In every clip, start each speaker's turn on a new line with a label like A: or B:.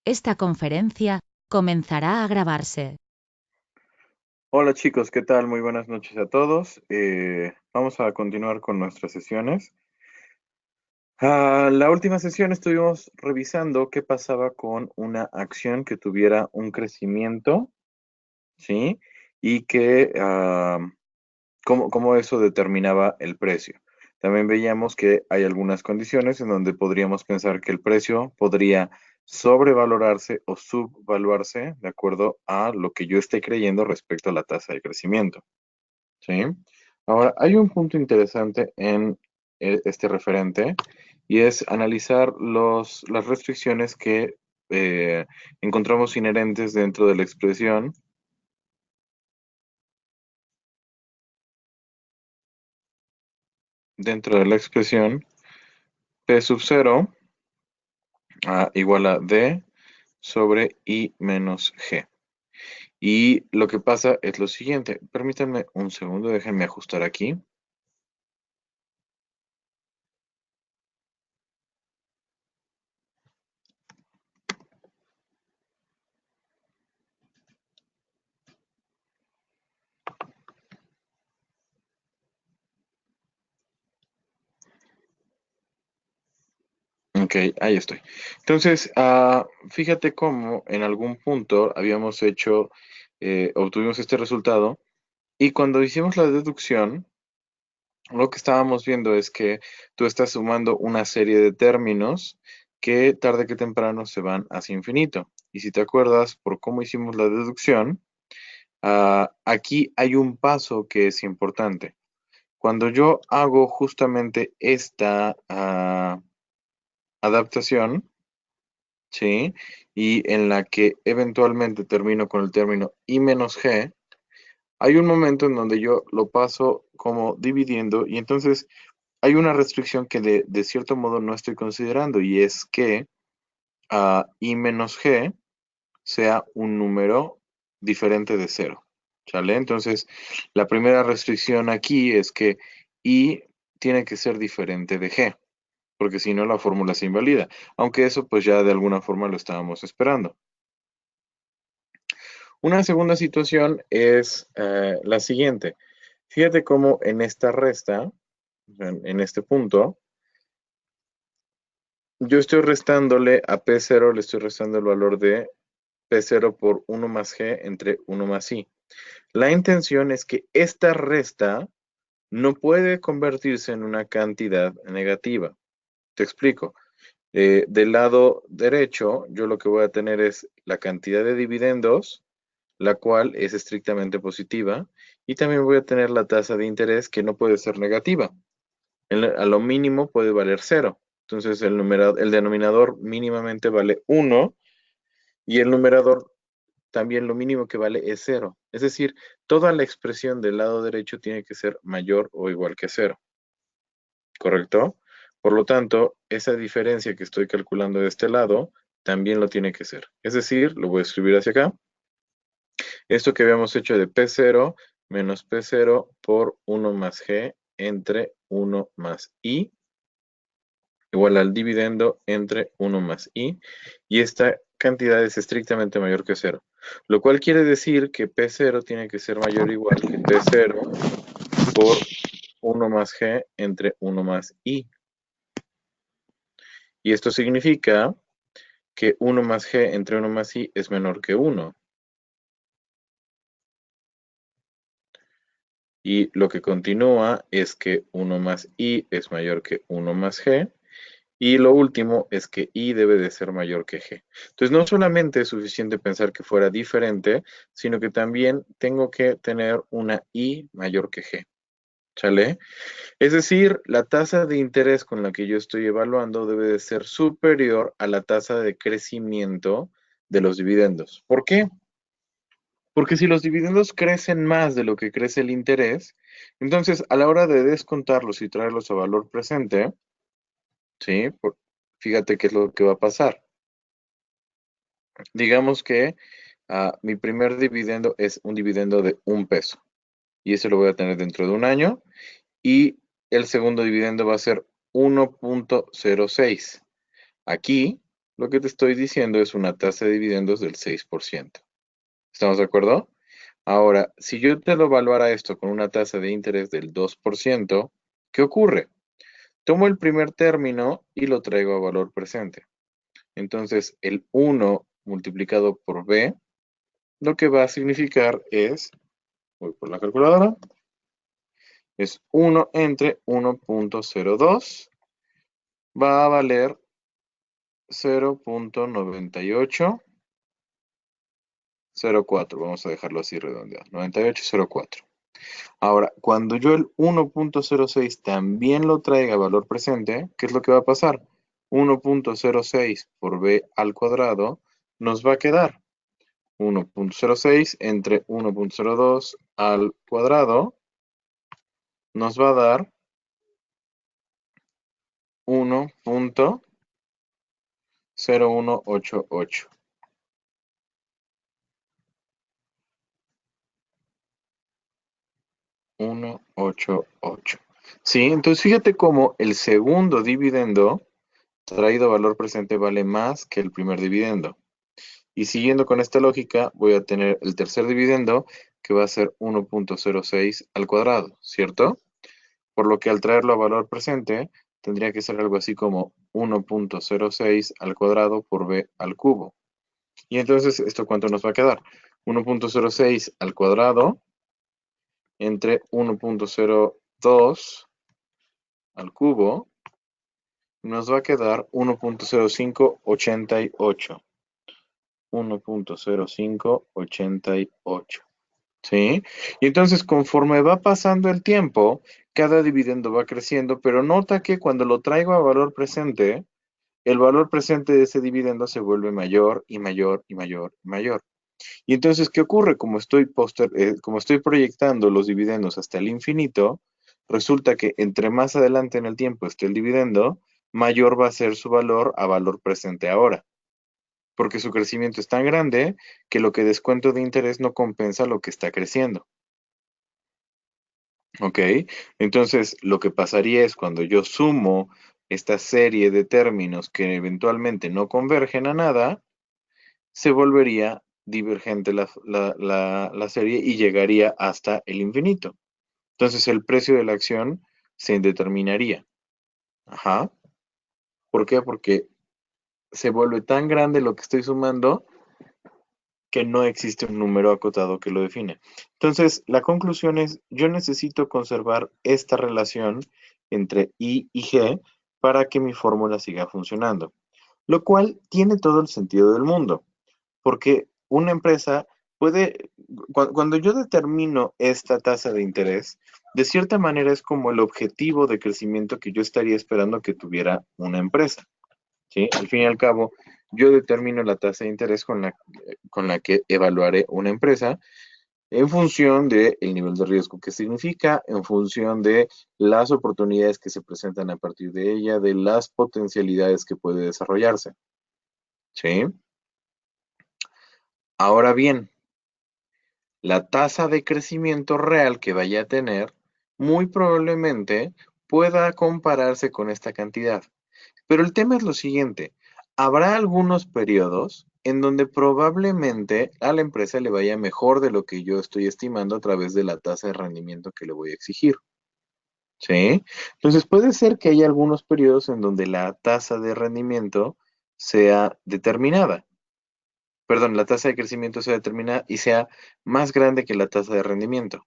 A: Esta conferencia comenzará a grabarse.
B: Hola chicos, ¿qué tal? Muy buenas noches a todos. Vamos a continuar con nuestras sesiones. La última sesión estuvimos revisando qué pasaba con una acción que tuviera un crecimiento, ¿sí? Y cómo eso determinaba el precio. También veíamos que hay algunas condiciones en donde podríamos pensar que el precio podría sobrevalorarse o subvaluarse de acuerdo a lo que yo esté creyendo respecto a la tasa de crecimiento. ¿Sí? Ahora, hay un punto interesante en este referente y es analizar las restricciones que eh, encontramos inherentes dentro de la expresión P sub 0 igual a D sobre I menos G. Y lo que pasa es lo siguiente, permítanme un segundo, déjenme ajustar aquí. Ok, ahí estoy. Entonces, fíjate cómo en algún punto obtuvimos este resultado y cuando hicimos la deducción, lo que estábamos viendo es que tú estás sumando una serie de términos que tarde que temprano se van hacia infinito. Y si te acuerdas por cómo hicimos la deducción, aquí hay un paso que es importante. Cuando yo hago justamente esta adaptación, ¿sí? Y en la que eventualmente termino con el término I menos G, hay un momento en donde yo lo paso como dividiendo y entonces hay una restricción que de cierto modo no estoy considerando y es que I menos G sea un número diferente de cero, ¿sale? Entonces, la primera restricción aquí es que I tiene que ser diferente de G, porque si no la fórmula se invalida, aunque eso pues ya de alguna forma lo estábamos esperando. Una segunda situación es la siguiente. Fíjate cómo en esta resta, en este punto, yo estoy restándole a P0, le estoy restando el valor de P0 por 1 más G entre 1 más I. La intención es que esta resta no puede convertirse en una cantidad negativa. Te explico. Del lado derecho, yo lo que voy a tener es la cantidad de dividendos, la cual es estrictamente positiva, y también voy a tener la tasa de interés que no puede ser negativa. A lo mínimo puede valer cero. Entonces el denominador mínimamente vale 1 y el numerador también lo mínimo que vale es cero. Es decir, toda la expresión del lado derecho tiene que ser mayor o igual que cero. ¿Correcto? Por lo tanto, esa diferencia que estoy calculando de este lado también lo tiene que ser. Es decir, lo voy a escribir hacia acá. Esto que habíamos hecho de P0 menos P0 por 1 más G entre 1 más I igual al dividendo entre 1 más I, y esta cantidad es estrictamente mayor que cero, lo cual quiere decir que P0 tiene que ser mayor o igual que P0 por 1 más G entre 1 más I. Y esto significa que 1 más G entre 1 más I es menor que 1. Y lo que continúa es que 1 más I es mayor que 1 más G. Y lo último es que I debe de ser mayor que G. Entonces, no solamente es suficiente pensar que fuera diferente, sino que también tengo que tener una I mayor que G. ¿Sale? Es decir, la tasa de interés con la que yo estoy evaluando debe de ser superior a la tasa de crecimiento de los dividendos. ¿Por qué? Porque si los dividendos crecen más de lo que crece el interés, entonces a la hora de descontarlos y traerlos a valor presente, ¿sí? Fíjate qué es lo que va a pasar. Digamos que mi primer dividendo es un dividendo de 1 peso y ese lo voy a tener dentro de un año y el segundo dividendo va a ser 1.06. Aquí lo que te estoy diciendo es una tasa de dividendos del 6%. ¿Estamos de acuerdo? Ahora, si yo te lo evaluara esto con una tasa de interés del 2%, ¿qué ocurre? Tomo el primer término y lo traigo a valor presente. Entonces, el 1 multiplicado por b, lo que va a significar es, voy por la calculadora, es 1 entre 1.02, va a valer 0.9804, vamos a dejarlo así redondeado, 9804. Ahora, cuando yo el 1.06 también lo traiga a valor presente, ¿qué es lo que va a pasar? 1.06 por b al cuadrado nos va a quedar 1.06 entre 1.02 al cuadrado nos va a dar 1.0188. Sí, entonces fíjate cómo el segundo dividendo traído a valor presente vale más que el primer dividendo. Y siguiendo con esta lógica, voy a tener el tercer dividendo que va a ser 1.06 al cuadrado, ¿cierto? Por lo que al traerlo a valor presente, tendría que ser algo así como 1.06 al cuadrado por b al cubo. Y entonces, ¿esto cuánto nos va a quedar? 1.06 al cuadrado entre 1.02 al cubo nos va a quedar 1.0588. 1.0588. ¿Sí? Y entonces, conforme va pasando el tiempo, cada dividendo va creciendo, pero nota que cuando lo traigo a valor presente, el valor presente de ese dividendo se vuelve mayor y mayor y mayor y mayor. Y entonces, ¿qué ocurre? Como estoy proyectando los dividendos hasta el infinito, resulta que entre más adelante en el tiempo esté el dividendo, mayor va a ser su valor a valor presente ahora, porque su crecimiento es tan grande que lo que descuento de interés no compensa lo que está creciendo. ¿Ok? Entonces, lo que pasaría es cuando yo sumo esta serie de términos que eventualmente no convergen a nada, se volvería divergente la serie y llegaría hasta el infinito. Entonces, el precio de la acción se indeterminaría. Ajá. ¿Por qué? Porque se vuelve tan grande lo que estoy sumando que no existe un número acotado que lo define. Entonces, la conclusión es, yo necesito conservar esta relación entre I y G para que mi fórmula siga funcionando, lo cual tiene todo el sentido del mundo, porque una empresa puede, cuando yo determino esta tasa de interés, de cierta manera es como el objetivo de crecimiento que yo estaría esperando que tuviera una empresa. ¿Sí? Al fin y al cabo, yo determino la tasa de interés con la que evaluaré una empresa en función del nivel de riesgo que significa, en función de las oportunidades que se presentan a partir de ella, de las potencialidades que puede desarrollarse. ¿Sí? Ahora bien, la tasa de crecimiento real que vaya a tener muy probablemente pueda compararse con esta cantidad. Pero el tema es lo siguiente, habrá algunos periodos en donde probablemente a la empresa le vaya mejor de lo que yo estoy estimando a través de la tasa de rendimiento que le voy a exigir. ¿Sí? Entonces puede ser que haya algunos periodos en donde la tasa de rendimiento sea determinada. Perdón, la tasa de crecimiento sea determinada y sea más grande que la tasa de rendimiento.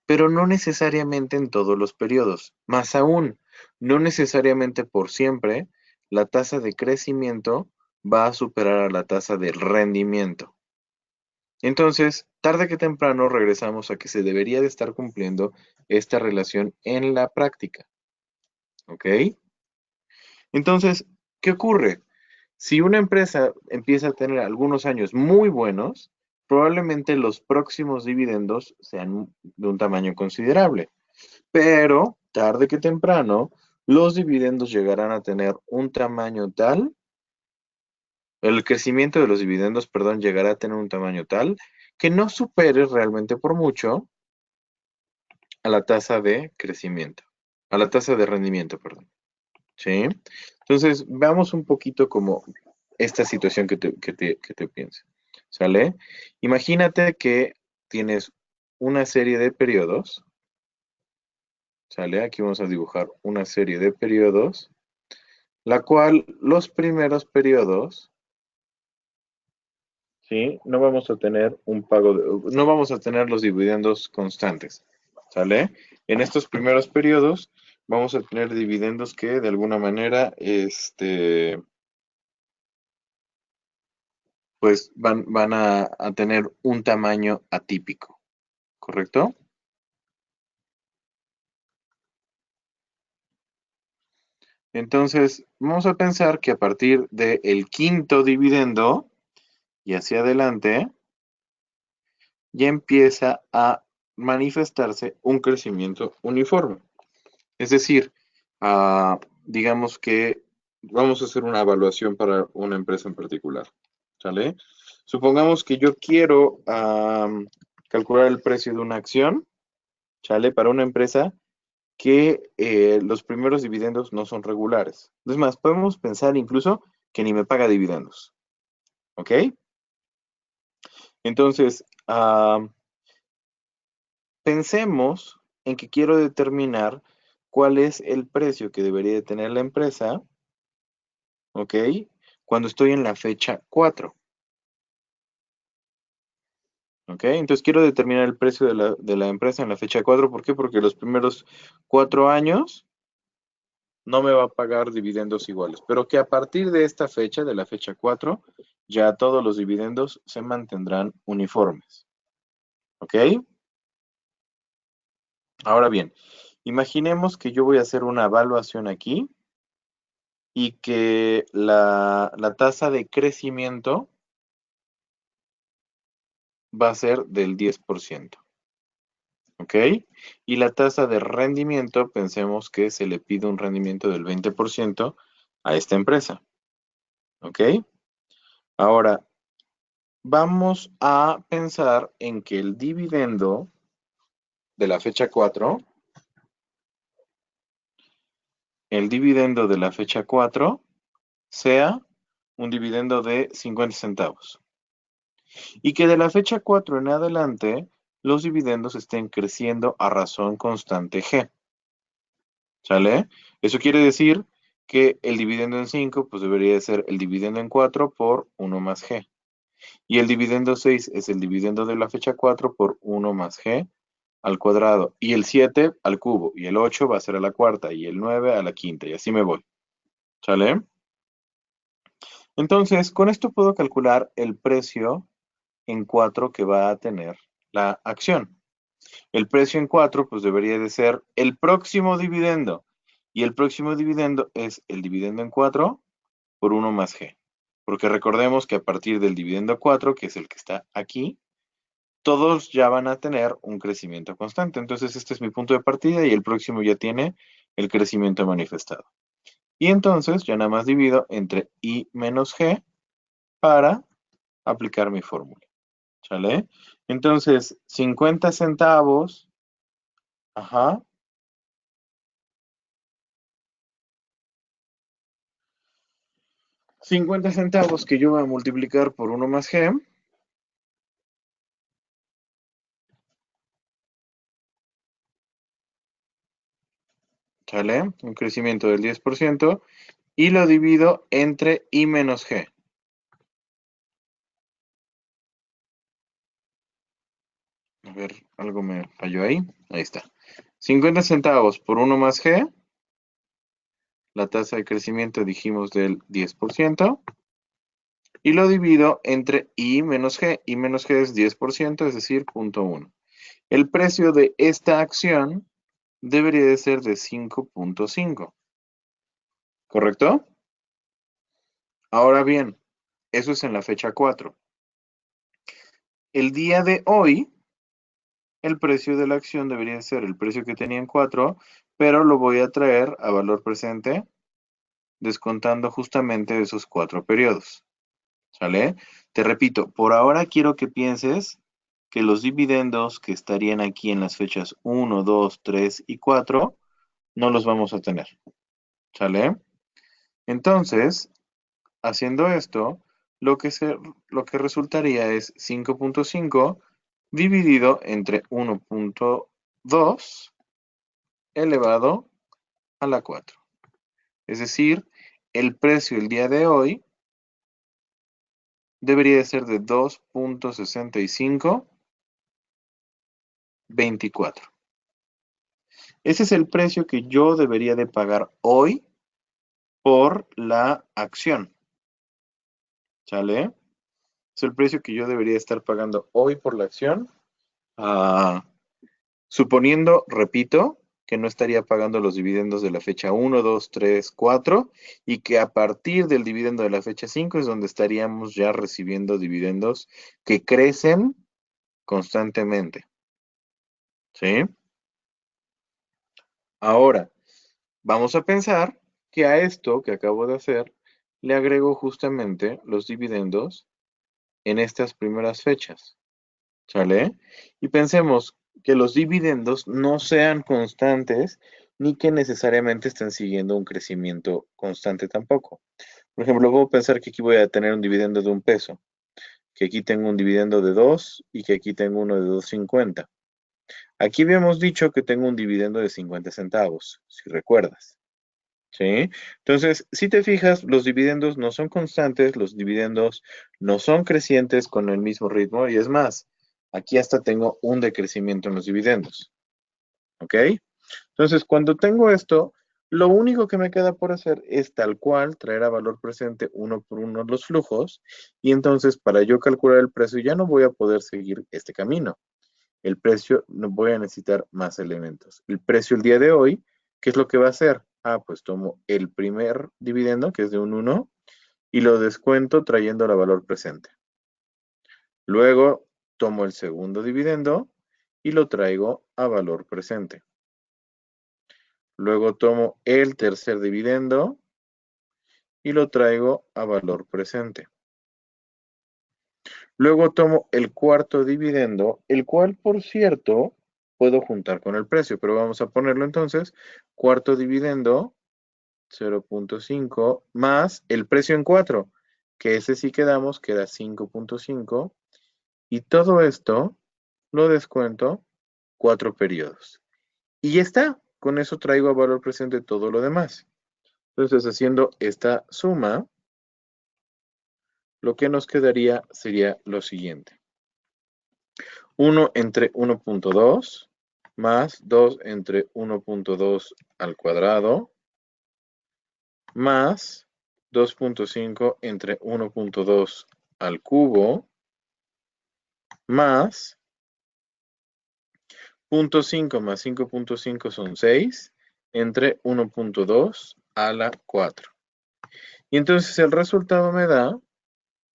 B: Pero no necesariamente en todos los periodos. Más aún, no necesariamente por siempre la tasa de crecimiento va a superar a la tasa de rendimiento. Entonces, tarde que temprano regresamos a que se debería de estar cumpliendo esta relación en la práctica. ¿Ok? Entonces, ¿qué ocurre? Si una empresa empieza a tener algunos años muy buenos, probablemente los próximos dividendos sean de un tamaño considerable. Pero, tarde que temprano, los dividendos llegarán a tener un tamaño tal, el crecimiento de los dividendos, perdón, llegará a tener un tamaño tal que no supere realmente por mucho a la tasa de crecimiento, a la tasa de rendimiento, perdón. ¿Sí? Entonces, veamos un poquito como esta situación que te piense. ¿Sale? Imagínate que tienes una serie de periodos. ¿Sale? Aquí vamos a dibujar una serie de periodos, la cual los primeros periodos, ¿sí? No vamos a tener un pago, no vamos a tener los dividendos constantes. ¿Sale? En estos primeros periodos vamos a tener dividendos que de alguna manera, pues van a tener un tamaño atípico, ¿correcto? Entonces, vamos a pensar que a partir del quinto dividendo y hacia adelante, ya empieza a manifestarse un crecimiento uniforme. Es decir, digamos que vamos a hacer una evaluación para una empresa en particular. ¿Sale? Supongamos que yo quiero calcular el precio de una acción, ¿sale? Para una empresa que los primeros dividendos no son regulares. Es más, podemos pensar incluso que ni me paga dividendos. ¿Ok? Entonces, pensemos en que quiero determinar cuál es el precio que debería de tener la empresa, ¿ok? Cuando estoy en la fecha 4, ¿ok? Entonces quiero determinar el precio de la empresa en la fecha 4. ¿Por qué? Porque los primeros 4 años no me va a pagar dividendos iguales, pero que a partir de esta fecha, de la fecha 4, ya todos los dividendos se mantendrán uniformes, ¿ok? Ahora bien, imaginemos que yo voy a hacer una evaluación aquí y que la tasa de crecimiento va a ser del 10%, ¿ok? Y la tasa de rendimiento, pensemos que se le pide un rendimiento del 20% a esta empresa, ¿ok? Ahora, vamos a pensar en que el dividendo de la fecha 4, el dividendo de la fecha 4 sea un dividendo de 50 centavos. Y que de la fecha 4 en adelante los dividendos estén creciendo a razón constante G. ¿Sale? Eso quiere decir que el dividendo en 5 pues debería de ser el dividendo en 4 por 1 más G. Y el dividendo 6 es el dividendo de la fecha 4 por 1 más G al cuadrado. Y el 7 al cubo. Y el 8 va a ser a la cuarta. Y el 9 a la quinta. Y así me voy. ¿Sale? Entonces, con esto puedo calcular el precio en 4 que va a tener la acción. El precio en 4 pues debería de ser el próximo dividendo. Y el próximo dividendo es el dividendo en 4 por 1 más G. Porque recordemos que a partir del dividendo 4, que es el que está aquí, todos ya van a tener un crecimiento constante. Entonces, este es mi punto de partida y el próximo ya tiene el crecimiento manifestado. Y entonces, ya nada más divido entre I menos G para aplicar mi fórmula. ¿Sale? Entonces, 50 centavos, ajá, 50 centavos que yo voy a multiplicar por 1 más G, ¿sale? Un crecimiento del 10%, y lo divido entre I menos G. A ver, algo me falló ahí. Ahí está. 50 centavos por 1 más G, la tasa de crecimiento dijimos del 10%, y lo divido entre I menos G. I menos G es 10%, es decir, 0.1. El precio de esta acción debería de ser de 5.5, ¿correcto? Ahora bien, eso es en la fecha 4. El día de hoy, el precio de la acción debería ser el precio que tenía en 4, pero lo voy a traer a valor presente, descontando justamente esos 4 periodos. ¿Sale? Te repito, por ahora quiero que pienses que los dividendos que estarían aquí en las fechas 1, 2, 3 y 4 no los vamos a tener. ¿Sale? Entonces, haciendo esto, lo que resultaría es 5.5 dividido entre 1.2 elevado a la 4. Es decir, el precio el día de hoy debería de ser de 2.6524. Ese es el precio que yo debería de pagar hoy por la acción. ¿Sale? Es el precio que yo debería estar pagando hoy por la acción. Suponiendo, repito, que no estaría pagando los dividendos de la fecha 1, 2, 3, 4 y que a partir del dividendo de la fecha 5 es donde estaríamos ya recibiendo dividendos que crecen constantemente. ¿Sí? Ahora, vamos a pensar que a esto que acabo de hacer le agrego justamente los dividendos en estas primeras fechas. ¿Sale? Y pensemos que los dividendos no sean constantes ni que necesariamente estén siguiendo un crecimiento constante tampoco. Por ejemplo, puedo pensar que aquí voy a tener un dividendo de 1 peso, que aquí tengo un dividendo de 2 y que aquí tengo uno de 2.50. Aquí habíamos dicho que tengo un dividendo de 50 centavos, si recuerdas. ¿Sí? Entonces, si te fijas, los dividendos no son constantes, los dividendos no son crecientes con el mismo ritmo y es más, aquí hasta tengo un decrecimiento en los dividendos. ¿Ok? Entonces, cuando tengo esto, lo único que me queda por hacer es tal cual traer a valor presente uno por uno los flujos y entonces para yo calcular el precio ya no voy a poder seguir este camino. El precio, no voy a necesitar más elementos. El precio el día de hoy, ¿qué es lo que va a hacer? Pues tomo el primer dividendo, que es de un 1, y lo descuento trayendo el valor presente. Luego tomo el segundo dividendo y lo traigo a valor presente. Luego tomo el tercer dividendo y lo traigo a valor presente. Luego tomo el cuarto dividendo, el cual, por cierto, puedo juntar con el precio, pero vamos a ponerlo entonces, cuarto dividendo, 0.5, más el precio en 4, que ese sí quedamos, que era 5.5, y todo esto lo descuento 4 periodos. Y ya está, con eso traigo a valor presente todo lo demás. Entonces, haciendo esta suma, lo que nos quedaría sería lo siguiente. 1 entre 1.2 más 2 entre 1.2 al cuadrado más 2.5 entre 1.2 al cubo más 0.5 más 5.5 son 6 entre 1.2 a la 4. Y entonces el resultado me da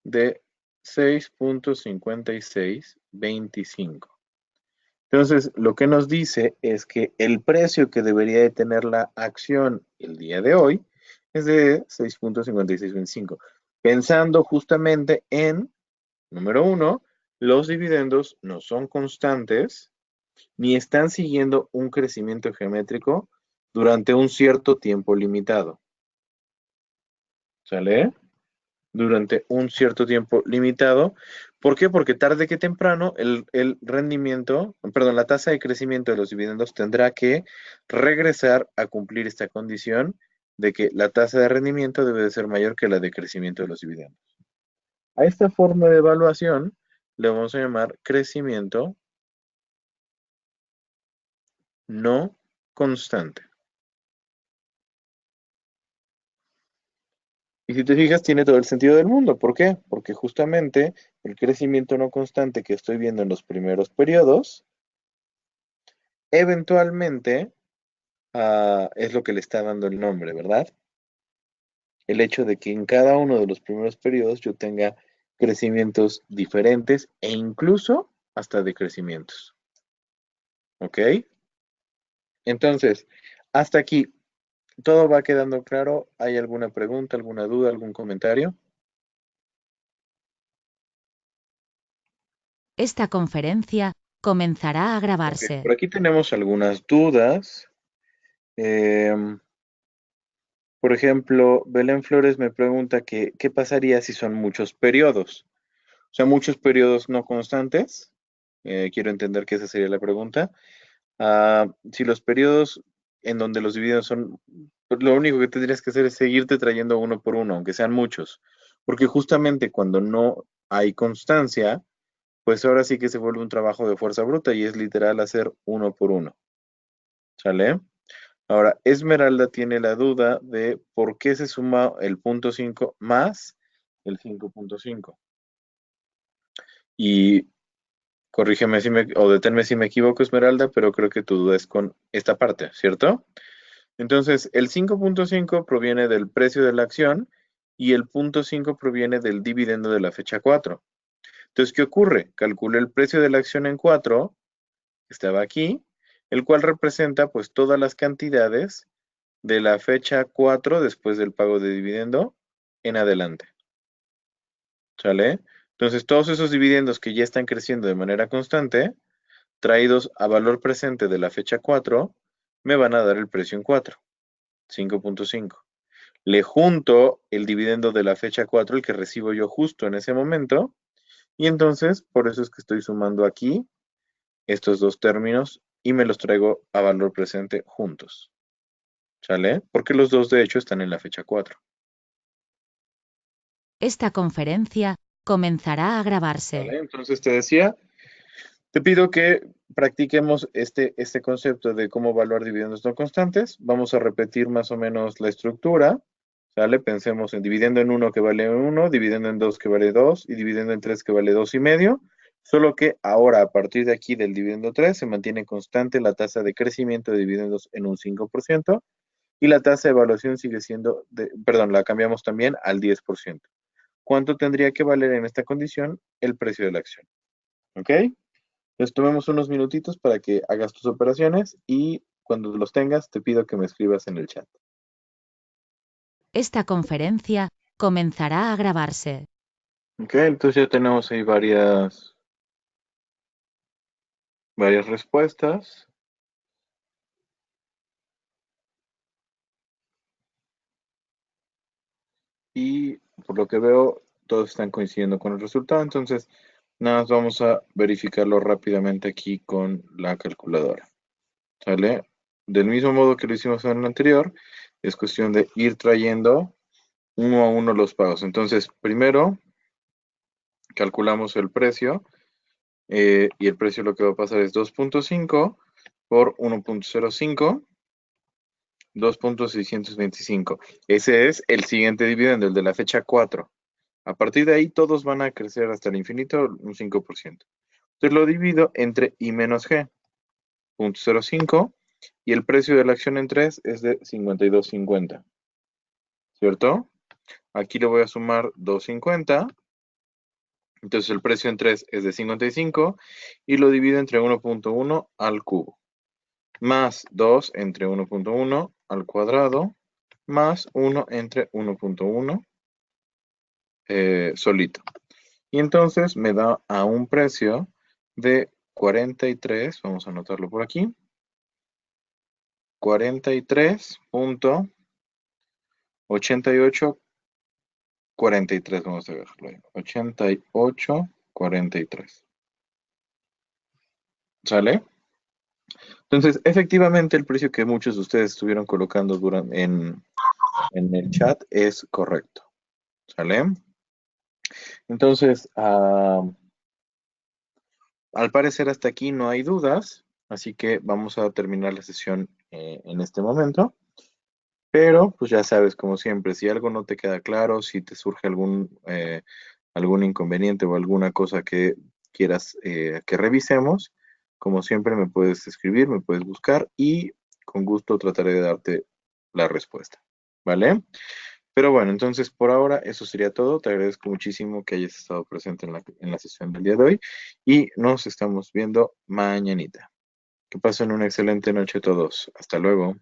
B: de 6.5625. Entonces, lo que nos dice es que el precio que debería de tener la acción el día de hoy es de 6.5625. Pensando justamente en, número 1, los dividendos no son constantes ni están siguiendo un crecimiento geométrico durante un cierto tiempo limitado. ¿Sale? Durante un cierto tiempo limitado. ¿Por qué? Porque tarde que temprano el rendimiento, perdón, la tasa de crecimiento de los dividendos tendrá que regresar a cumplir esta condición de que la tasa de rendimiento debe de ser mayor que la de crecimiento de los dividendos. A esta forma de evaluación le vamos a llamar crecimiento no constante. Y si te fijas, tiene todo el sentido del mundo. ¿Por qué? Porque justamente el crecimiento no constante que estoy viendo en los primeros periodos, eventualmente es lo que le está dando el nombre, ¿verdad? El hecho de que en cada uno de los primeros periodos yo tenga crecimientos diferentes e incluso hasta decrecimientos. ¿Ok? Entonces, hasta aquí, ¿todo va quedando claro? ¿Hay alguna pregunta, alguna duda, algún comentario?
A: Esta conferencia comenzará a
B: Ok,
A: grabarse.
B: por aquí tenemos algunas dudas. Em, Por ejemplo, Belén Flores me pregunta que, ¿qué pasaría si son muchos periodos? O sea, muchos periodos no constantes. Quiero entender que esa sería la pregunta. Si los periodos en donde los dividendos son, pues, lo único que tendrías que hacer es seguirte trayendo uno por uno, aunque sean muchos. Porque justamente cuando no hay constancia, pues ahora sí que se vuelve un trabajo de fuerza bruta y es literal hacer uno por uno. ¿Sale? Ahora, Esmeralda tiene la duda de por qué se suma el punto 5 más el 5.5. Y corrígeme si o deténme si me equivoco, Esmeralda, pero creo que tu duda es con esta parte, ¿cierto? Entonces, el 5.5 proviene del precio de la acción y el punto 5 proviene del dividendo de la fecha 4. Entonces, ¿qué ocurre? Calculé el precio de la acción en 4, que estaba aquí, el cual representa pues todas las cantidades de la fecha 4 después del pago de dividendo en adelante. ¿Sale? Entonces, todos esos dividendos que ya están creciendo de manera constante, traídos a valor presente de la fecha 4, me van a dar el precio en 4, 5.5. Le junto el dividendo de la fecha 4, el que recibo yo justo en ese momento, y entonces por eso es que estoy sumando aquí estos dos términos y me los traigo a valor presente juntos. ¿Sale? Porque los dos de hecho están en la fecha 4.
A: Esta conferencia comenzará a grabarse.
B: ¿Vale? Entonces te decía, te pido que practiquemos este concepto de cómo evaluar dividendos no constantes. Vamos a repetir más o menos la estructura. ¿Sale? Pensemos en dividendo en 1 que vale 1, dividendo en 2 que vale 2 y dividendo en 3 que vale 2,5. Solo que ahora, a partir de aquí del dividendo 3, se mantiene constante la tasa de crecimiento de dividendos en un 5% y la tasa de evaluación sigue siendo, perdón, la cambiamos también al 10%. ¿Cuánto tendría que valer en esta condición el precio de la acción? ¿Ok? Les tomemos unos minutitos para que hagas tus operaciones y cuando los tengas te pido que me escribas en el chat.
A: Esta conferencia comenzará a grabarse.
B: Ok, entonces ya tenemos ahí varias respuestas. Y por lo que veo, todos están coincidiendo con el resultado. Entonces, nada más vamos a verificarlo rápidamente aquí con la calculadora. ¿Sale? Del mismo modo que lo hicimos en el anterior, es cuestión de ir trayendo uno a uno los pagos. Entonces, primero calculamos el precio y el precio lo que va a pasar es 2.5 por 1.05, 2.625. Ese es el siguiente dividendo, el de la fecha 4. A partir de ahí todos van a crecer hasta el infinito un 5%. Entonces lo divido entre I menos G, 0.05, y el precio de la acción en 3 es de 52.50. ¿Cierto? Aquí le voy a sumar 2.50. Entonces el precio en 3 es de 55 y lo divido entre 1.1 al cubo. Más 2 entre 1.1 al cuadrado, más 1 entre 1.1 solito. Y entonces me da a un precio de 43, vamos a anotarlo por aquí, 43.8843, vamos a dejarlo ahí, 8843. ¿Sale? Entonces, efectivamente, el precio que muchos de ustedes estuvieron colocando en el chat es correcto. ¿Sale? Entonces, al parecer hasta aquí no hay dudas, así que vamos a terminar la sesión en este momento. Pero, pues ya sabes, como siempre, si algo no te queda claro, si te surge algún inconveniente o alguna cosa que quieras que revisemos, como siempre me puedes escribir, me puedes buscar y con gusto trataré de darte la respuesta. ¿Vale? Pero bueno, entonces por ahora eso sería todo. Te agradezco muchísimo que hayas estado presente en la sesión del día de hoy y nos estamos viendo mañanita. Que pasen una excelente noche todos. Hasta luego.